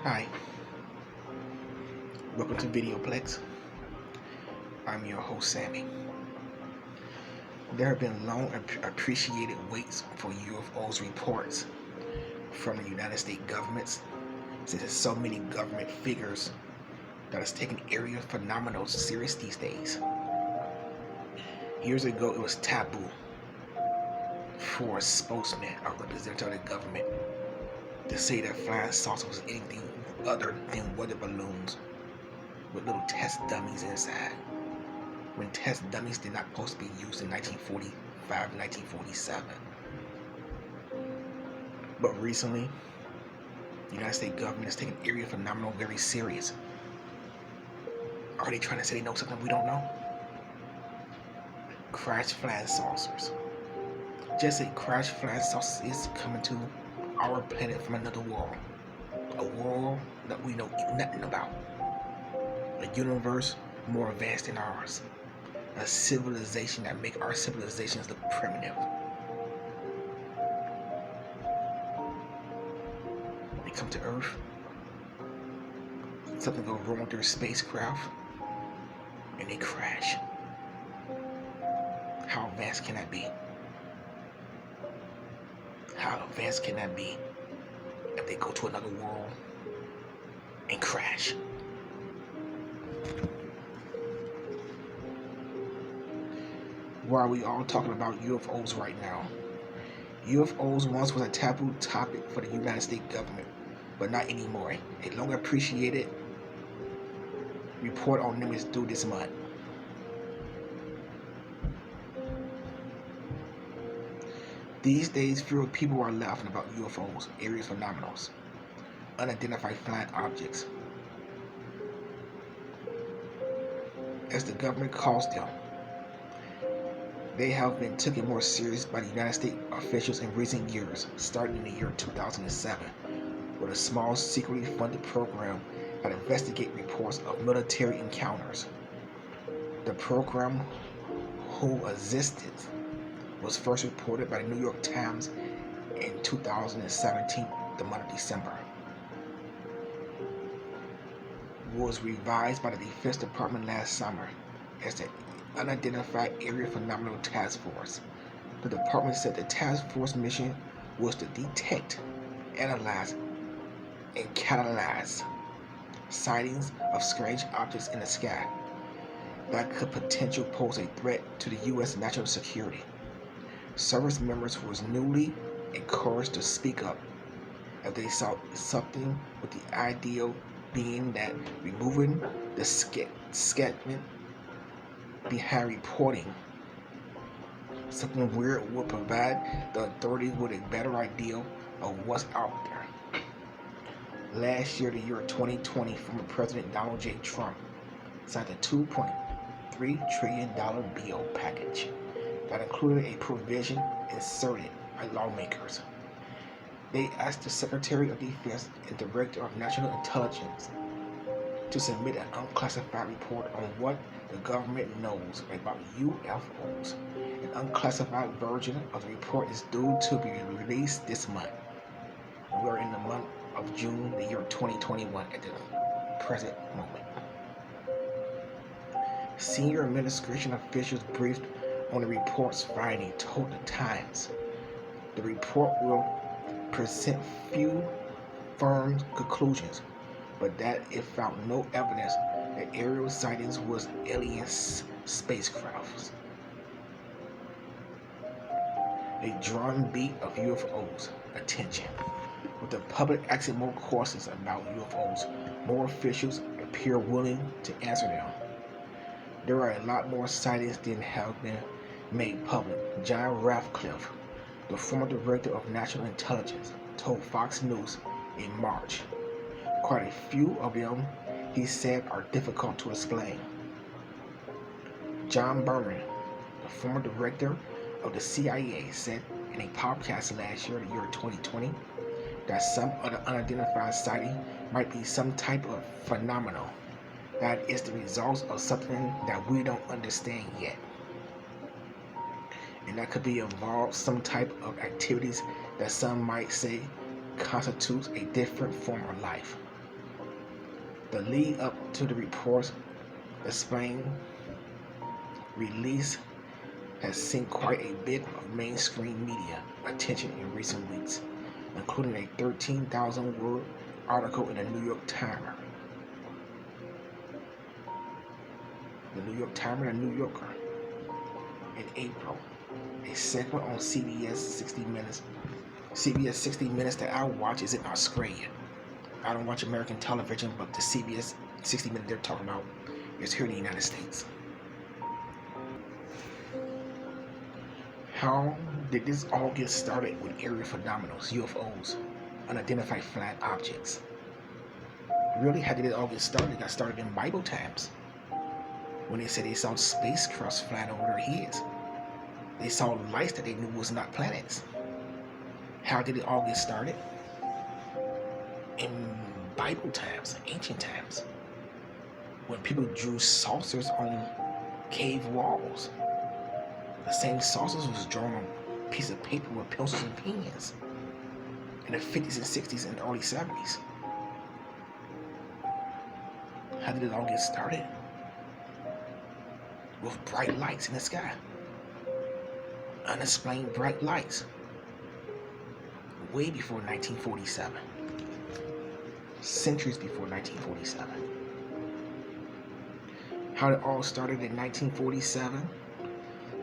Hi, welcome to Videoplex. I'm your host, Sammy. There have been long appreciated waits for UFOs reports from the United States governments, since there's so many government figures that is taking area phenomena serious these days. Years ago, it was taboo for a spokesman or representative of the government to say that flying saucers was anything other than weather balloons with little test dummies inside, when test dummies did not supposed to be used in 1945 and 1947. But recently, the United States government has taken area phenomenon very serious. Are they trying to say they know something we don't know? Crash flying saucers. Just say crash flying saucers is coming to our planet from another world. A world that we know nothing about. A universe more advanced than ours. A civilization that make our civilizations look primitive. They come to Earth. Something goes wrong with their spacecraft, and they crash. How advanced can that be? How advanced can that be if they go to another world and crash? Why are we all talking about UFOs right now? UFOs once was a taboo topic for the United States government, but not anymore. A long appreciated report on them is due this month. These days, fewer people are laughing about UFOs, aerial phenomena, unidentified flying objects, as the government calls them. They have been taken more serious by the United States officials in recent years, starting in the year 2007, with a small secretly funded program that investigates reports of military encounters. The program, who existed, was first reported by the New York Times in 2017, the month of December. Was revised by the Defense Department last summer as the Unidentified Area Phenomenal Task Force. The department said the task force mission was to detect, analyze, and catalyze sightings of strange objects in the sky that could potentially pose a threat to the U.S. national security. Service members was newly encouraged to speak up if they saw something, with the ideal being that removing the skeptic behind reporting something weird would provide the authorities with a better idea of what's out there. Last year, the year 2020, former President Donald J. Trump signed a $2.3 trillion bill package that included a provision inserted by lawmakers. They asked the Secretary of Defense and Director of National Intelligence to submit an unclassified report on what the government knows about UFOs. An unclassified version of the report is due to be released this month. We are in the month of June, the year 2021 at the present moment. Senior administration officials briefed on the report's finding told the Times the report will present few firm conclusions, but that it found no evidence that aerial sightings was alien spacecrafts. A drumbeat of UFOs attention. With the public asking more questions about UFOs, more officials appear willing to answer them. There are a lot more sightings than have been made public. John Ratcliffe, the former director of national intelligence, told Fox News in March. Quite a few of them, he said, are difficult to explain. John Brennan, the former director of the CIA, said in a podcast last year, the year 2020, that some of the unidentified sighting might be some type of phenomenon that is the result of something that we don't understand yet. And that could be involved some type of activities that some might say constitutes a different form of life. The lead up to the report's explained release has seen quite a bit of mainstream media attention in recent weeks, including a 13,000-word article in the New York Times. The New York Times and the New Yorker in April, a segment on CBS 60 Minutes. CBS 60 Minutes that I watch is in Australia. I don't watch American television, but the CBS 60 Minutes they're talking about is here in the United States. How did this all get started with area phenomena, UFOs, unidentified flying objects? Really, how did it all get started? It got started in Bible times, when they said they saw spacecrafts flying over their heads. They saw lights that they knew was not planets. How did it all get started? In Bible times, ancient times, when people drew saucers on cave walls. The same saucers was drawn on a piece of paper with pencils and pens in the 50s and 60s and early 70s. How did it all get started? With bright lights in the sky. Unexplained bright lights. Way before 1947. Centuries before 1947. How it all started in 1947?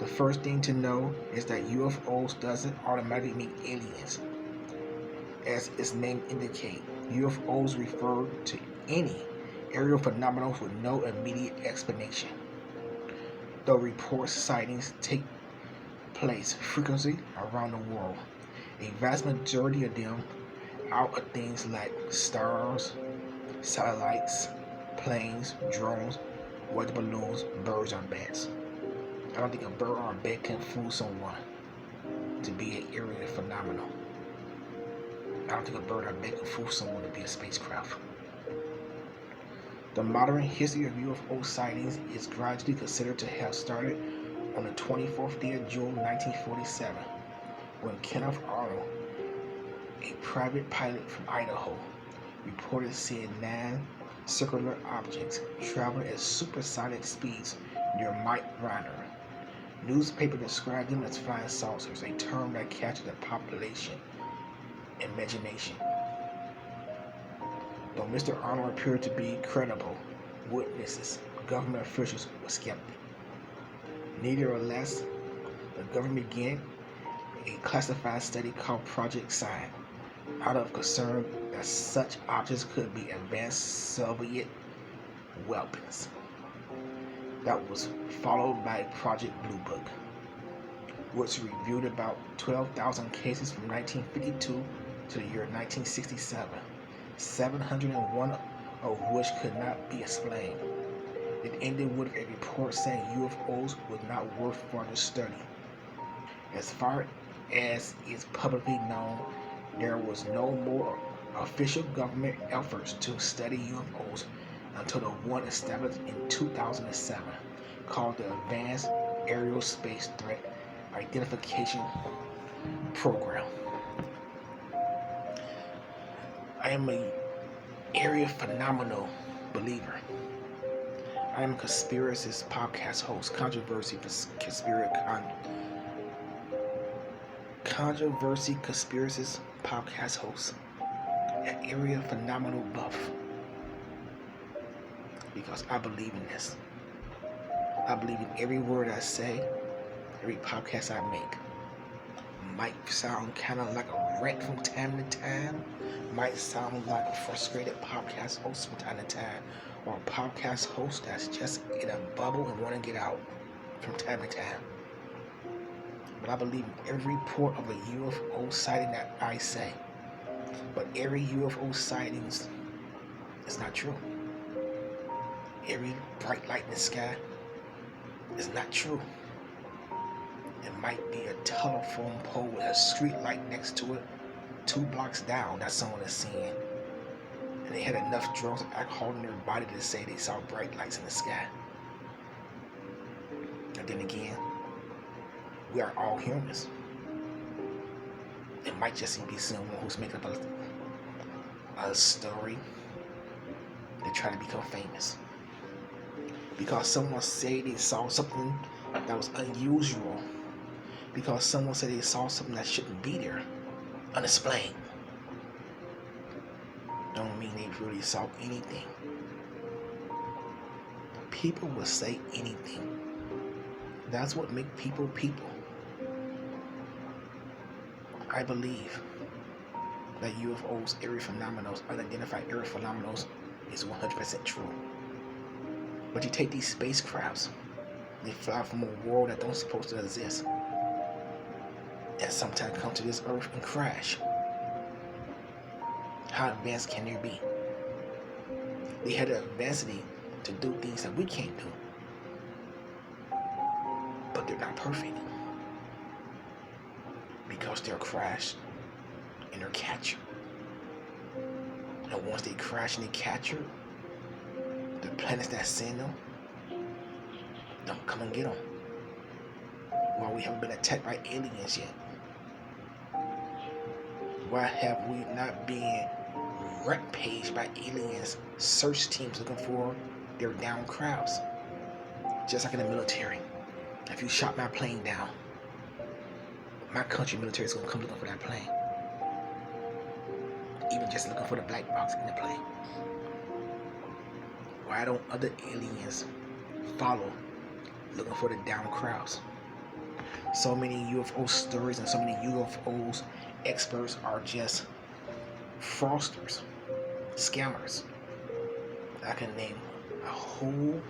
The first thing to know is that UFOs doesn't automatically mean aliens. As its name indicates, UFOs refer to any aerial phenomenon with no immediate explanation. Though reports sightings take place frequently around the world, a vast majority of them out of things like stars, satellites, planes, drones, weather balloons, birds, or bats. I don't think a bird or a bat can fool someone to be an aerial phenomenon. I don't think a bird or a bat can fool someone to be a spacecraft. The modern history of UFO sightings is gradually considered to have started on the 24th day of June 1947, when Kenneth Arnold, a private pilot from Idaho, reported seeing 9 circular objects traveling at supersonic speeds near Mike Reiner. Newspapers described them as flying saucers, a term that captured the population imagination. Though Mr. Arnold appeared to be credible witnesses, government officials were skeptical. Nevertheless, the government began a classified study called Project Sign, out of concern that such objects could be advanced Soviet weapons. That was followed by Project Blue Book, which reviewed about 12,000 cases from 1952 to the year 1967, 701 of which could not be explained. It ended with a report saying UFOs were not worth further study. As far as is publicly known, there was no more official government efforts to study UFOs until the one established in 2007 called the Advanced Aerial Space Threat Identification Program. I am an area phenomenal believer. I am a conspiracist podcast host, conspiracy conspiracist podcast host, an area phenomenal buff. Because I believe in this. I believe in every word I say, every podcast I make. Might sound kind of like a rant from time to time, might sound like a frustrated podcast host from time to time, or a podcast host that's just in a bubble and want to get out from time to time. But I believe in every report of a UFO sighting that I say. But every UFO sighting is not true. Every bright light in the sky is not true. It might be a telephone pole with a street light next to it, 2 blocks down, that someone is seeing. And they had enough drugs and alcohol in their body to say they saw bright lights in the sky. And then again, we are all humans. It might just be someone who's making up a story They're trying to become famous. Because someone said they saw something that was unusual. Because someone said they saw something that shouldn't be there. Unexplained. Don't mean they really saw anything. People will say anything. That's what makes people people. I believe that UFOs, area phenomena, unidentified area phenomena, is 100% true. But you take these spacecrafts, they fly from a world that don't supposed to exist, and sometimes come to this earth and crash. How advanced can they be? They had the advancity to do things that we can't do. But they're not perfect. Because they're crashed and they're captured. And once they crash and they capture, the planets that send them don't come and get them. Why we haven't been attacked by aliens yet? Why have we not been rampaged by aliens, search teams looking for their down crowds? Just like in the military. If you shot my plane down, my country military is going to come looking for that plane. Even just looking for the black box in the plane. Why don't other aliens follow looking for the down crowds? So many UFO stories and so many UFOs experts are just fraudsters, scammers. I can name a whole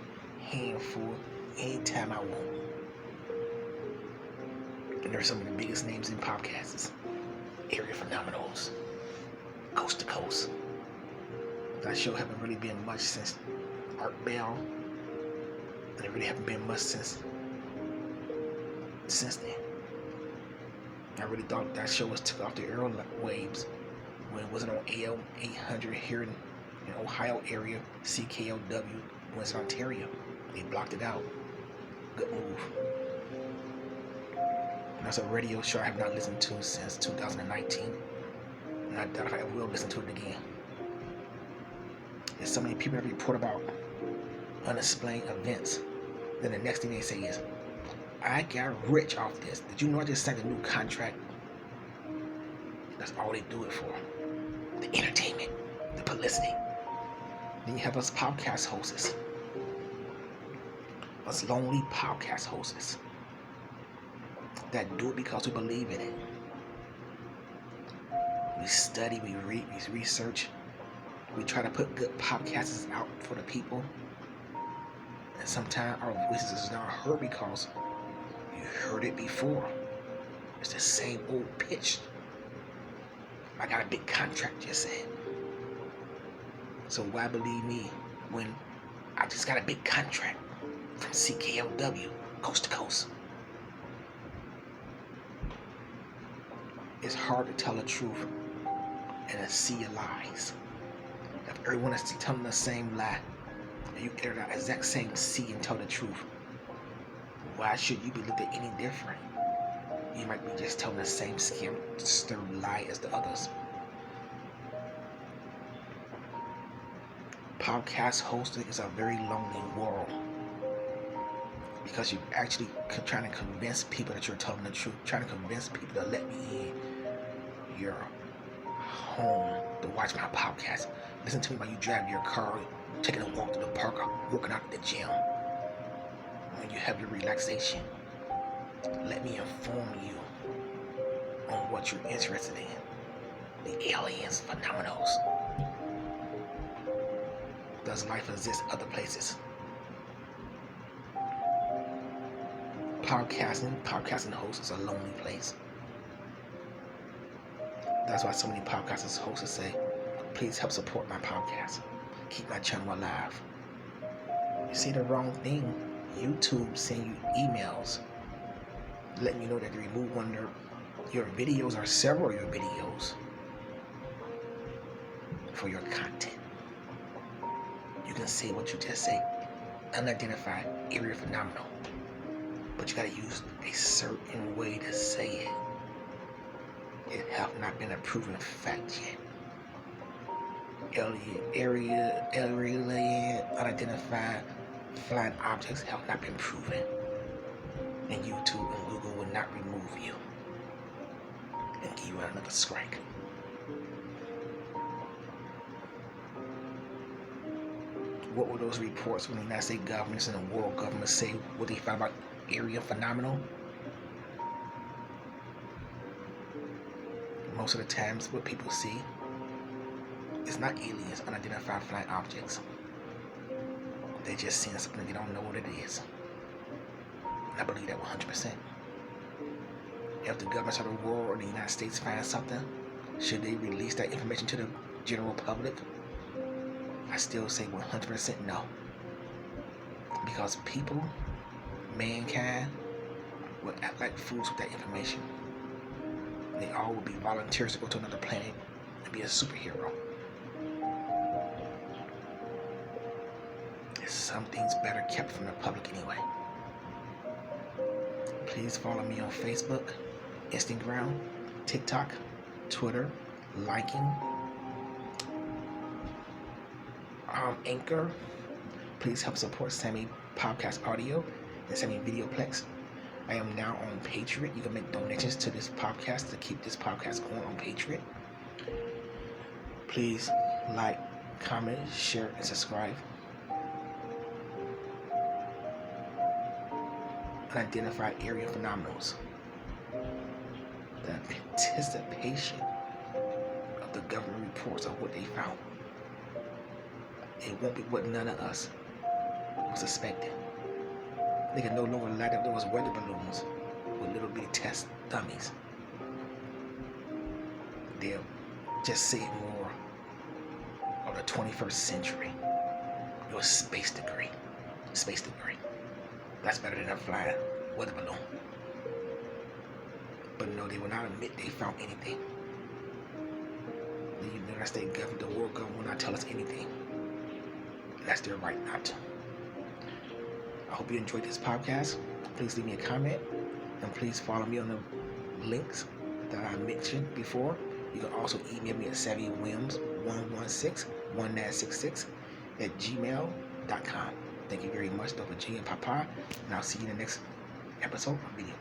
handful anytime I want. And they're some of the biggest names in podcasts. Area phenomenals. Coast to coast. That show haven't really been much since Art Bell. And it really haven't been much since then. I really thought that show was took off the airwaves when it wasn't on AM 800 here in Ohio area, CKLW, West Ontario. They blocked it out. Good move. And that's a radio show I have not listened to since 2019. And I doubt if I will listen to it again. There's so many people that report about unexplained events. Then the next thing they say is, I got rich off this. Did you know I just signed a new contract? That's all they do it for. The entertainment, the publicity. Then you have us podcast hosts. Us lonely podcast hosts that do it because we believe in it. We study, we read, we research. We try to put good podcasts out for the people. And sometimes our voices is not heard because you heard it before. It's the same old pitch. I got a big contract, just said. So why believe me when I just got a big contract from CKLW, coast to coast? It's hard to tell the truth in a sea of lies. If everyone is telling the same lie, and you enter the exact same sea and tell the truth, why should you be looked at any different? You might be just telling the same scam, lie as the others. Podcast hosting is a very lonely world because you're actually trying to convince people that you're telling the truth, trying to convince people to let me in your home to watch my podcast. Listen to me while you drive your car, taking a walk to the park, or working out at the gym. When you have your relaxation, let me inform you on what you're interested in. The aliens, phenomenals. Does life exist other places? Podcasting hosts is a lonely place. That's why so many podcasters hosts say, please help support my podcast. Keep my channel alive. You see the wrong thing. YouTube send you emails letting you know that they remove one of your videos or several of your videos for your content. You can say what you just say. Unidentified area phenomenal. But you gotta use a certain way to say it. It have not been a proven fact yet. alien unidentified flying objects have not been proven, and YouTube and Google will not remove you and give you another strike. What were those reports when the United States governments and the world governments say what they found about area phenomenal? Most of the times what people see is not aliens, unidentified flying objects. They're just seeing something they don't know what it is. And I believe that 100%. If the governments of the world or the United States find something, should they release that information to the general public? I still say 100% no. Because people, mankind, will act like fools with that information. They all will be volunteers to go to another planet and be a superhero. Some things better kept from the public anyway. Please follow me on Facebook, Instagram, TikTok, Twitter, liking, Anchor. Please help support Sammy Podcast Audio and Sammy Videoplex. I am now on Patreon. You can make donations to this podcast to keep this podcast going on Patreon. Please like, comment, share, and subscribe. Unidentified area phenomenals. The anticipation of the government reports of what they found. It won't be what none of us was expecting. They can no longer light up those weather balloons with little bitty test dummies. They'll just say more of the 21st century. It was space degree. Space degree. That's better than a flying weather balloon. But no, they will not admit they found anything. The United States government, the world government will not tell us anything. And that's their right not to. I hope you enjoyed this podcast. Please leave me a comment. And please follow me on the links that I mentioned before. You can also email me at SavvyWilliams1161966 at gmail.com. Thank you very much, Dr. G and Papa. And I'll see you in the next episode of Video.